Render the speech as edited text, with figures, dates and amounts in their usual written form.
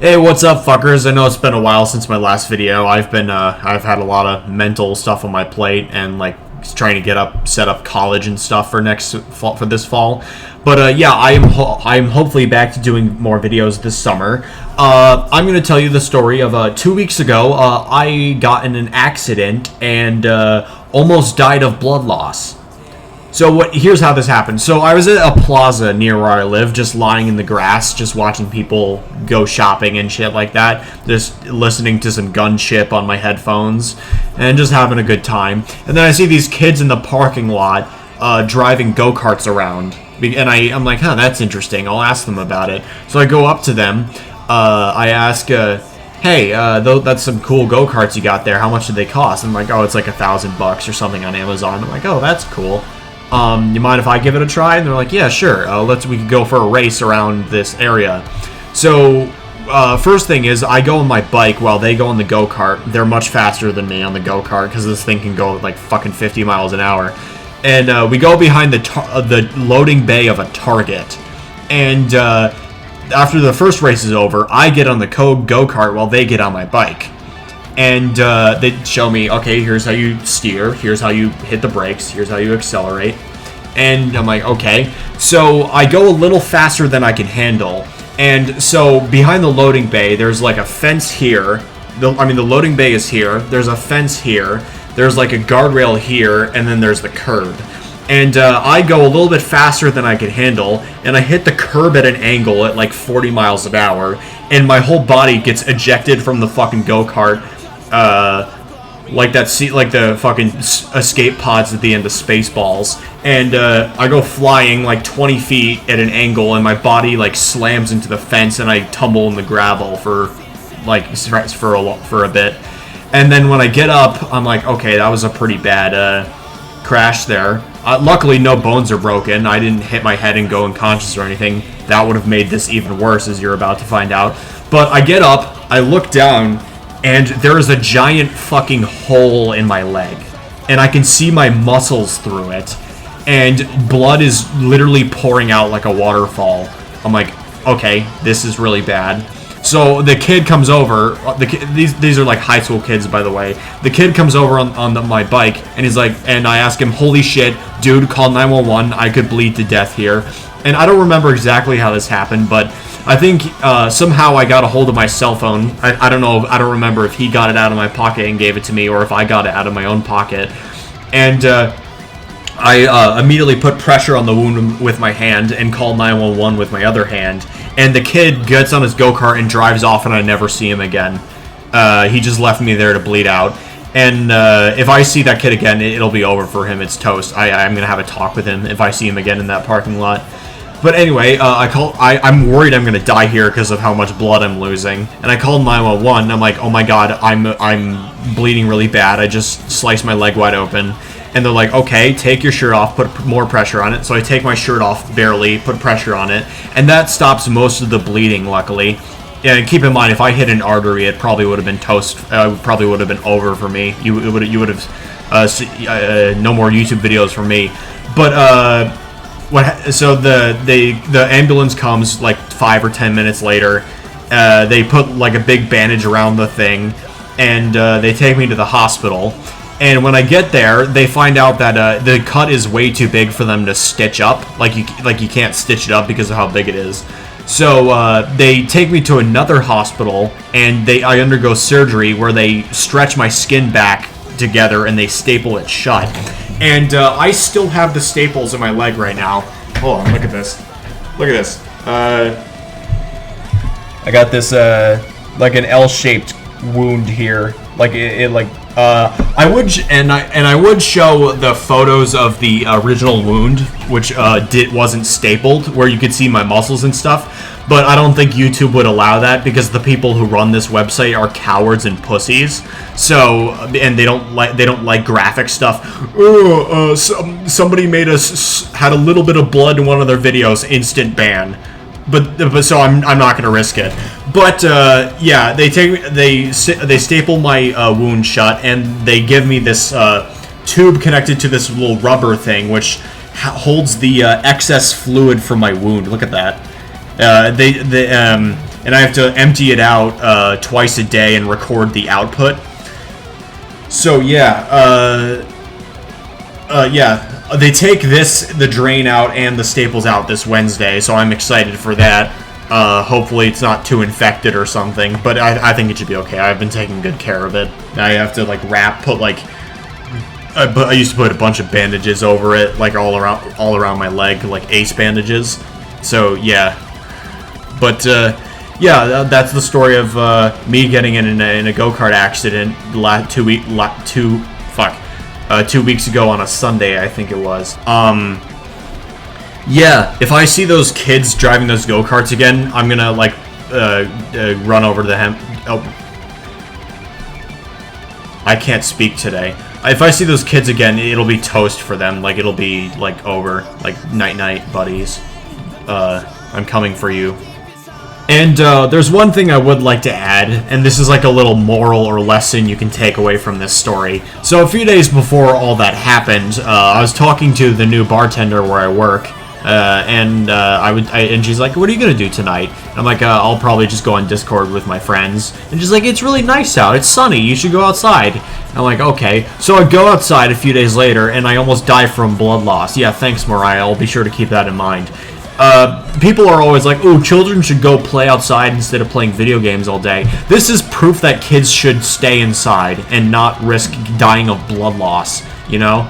Hey, what's up, fuckers? I know it's been a while since my last video. I've had a lot of mental stuff on my plate and like trying to set up college and stuff for this fall. But yeah, I am hopefully back to doing more videos this summer. I'm gonna tell you the story of 2 weeks ago. I got in an accident and almost died of blood loss. So here's how this happened. So I was at a plaza near where I live, just lying in the grass, just watching people go shopping and shit like that, just listening to some gun chip on my headphones, and just having a good time. And then I see these kids in the parking lot driving go-karts around, and I'm like, huh, that's interesting. I'll ask them about it. So I go up to them. I ask, hey, that's some cool go-karts you got there. How much did they cost? I'm like, oh, it's like $1,000 or something on Amazon. I'm like, oh, that's cool. You mind if I give it a try? And they're like, yeah, sure. We could go for a race around this area. So, first thing is, I go on my bike while they go on the go-kart. They're much faster than me on the go-kart because this thing can go like fucking 50 miles an hour. And we go behind the loading bay of a Target. And after the first race is over, I get on the go-kart while they get on my bike. And they show me, okay, here's how you steer, here's how you hit the brakes, here's how you accelerate. And I'm like, okay. So I go a little faster than I can handle. And so behind the loading bay, there's like a fence here. The loading bay is here. There's a fence here. There's like a guardrail here, and then there's the curb. And I go a little bit faster than I can handle, and I hit the curb at an angle at like 40 miles an hour, and my whole body gets ejected from the fucking go-kart. Like the fucking escape pods at the end of Spaceballs, and I go flying like 20 feet at an angle, and my body like slams into the fence, and I tumble in the gravel for a bit, and then when I get up, I'm like, okay, that was a pretty bad crash there. Luckily, no bones are broken. I didn't hit my head and go unconscious or anything. That would have made this even worse, as you're about to find out. But I get up, I look down, and there is a giant fucking hole in my leg. And I can see my muscles through it. And blood is literally pouring out like a waterfall. I'm like, okay, this is really bad. So the kid comes over. These are like high school kids, by the way. The kid comes over on my bike, and he's like, and I ask him, holy shit, dude, call 911. I could bleed to death here. And I don't remember exactly how this happened, but I think somehow I got a hold of my cell phone. I don't know. I don't remember if he got it out of my pocket and gave it to me, or if I got it out of my own pocket. And I immediately put pressure on the wound with my hand and called 911 with my other hand. And the kid gets on his go-kart and drives off, and I never see him again. He just left me there to bleed out. And if I see that kid again, it'll be over for him. It's toast. I'm gonna have a talk with him if I see him again in that parking lot. But anyway, I'm worried I'm gonna die here because of how much blood I'm losing. And I called 911. I'm like, oh my god, I'm bleeding really bad. I just sliced my leg wide open. And they're like, okay, take your shirt off, put more pressure on it. So I take my shirt off, barely, put pressure on it. And that stops most of the bleeding, luckily. And keep in mind, if I hit an artery, it probably would have been toast. Probably would have been over for me. You would have no more YouTube videos from me. But so the ambulance comes like 5 or 10 minutes later. They put like a big bandage around the thing, and they take me to the hospital. And when I get there, they find out that the cut is way too big for them to stitch up. Like you can't stitch it up because of how big it is. So they take me to another hospital, and I undergo surgery where they stretch my skin back together and they staple it shut. And I still have the staples in my leg right now. Hold on, look at this. Look at this. I got this like an L-shaped wound here. Like I would show the photos of the original wound, which wasn't stapled, where you could see my muscles and stuff. But I don't think YouTube would allow that because the people who run this website are cowards and pussies. So, and they don't like graphic stuff. Somebody had a little bit of blood in one of their videos, instant ban. But so I'm not gonna risk it. But yeah, they staple my wound shut, and they give me this tube connected to this little rubber thing, which holds the excess fluid from my wound. Look at that. and I have to empty it out twice a day and record the output. So yeah, they take the drain out and the staples out this Wednesday, so I'm excited for that. Hopefully it's not too infected or something, but I think it should be okay. I've been taking good care of it. I have to like I used to put a bunch of bandages over it, like all around my leg, like ace bandages. So yeah, but yeah, that's the story of me getting in a go-kart accident 2 weeks ago on a Sunday, I think it was. Yeah, if I see those kids driving those go-karts again, I'm gonna like run over to them. Oh, I can't speak today. If I see those kids again, it'll be toast for them. Like, it'll be, like, over. Like, night-night, buddies. I'm coming for you. And, there's one thing I would like to add, and this is like a little moral or lesson you can take away from this story. So, a few days before all that happened, I was talking to the new bartender where I work, and she's like, "What are you gonna do tonight?" And I'm like, "I'll probably just go on Discord with my friends." And she's like, "It's really nice out. It's sunny. You should go outside." And I'm like, "Okay." So I go outside a few days later, and I almost die from blood loss. Yeah, thanks, Mariah. I'll be sure to keep that in mind. People are always like, "Oh, children should go play outside instead of playing video games all day." This is proof that kids should stay inside and not risk dying of blood loss, you know?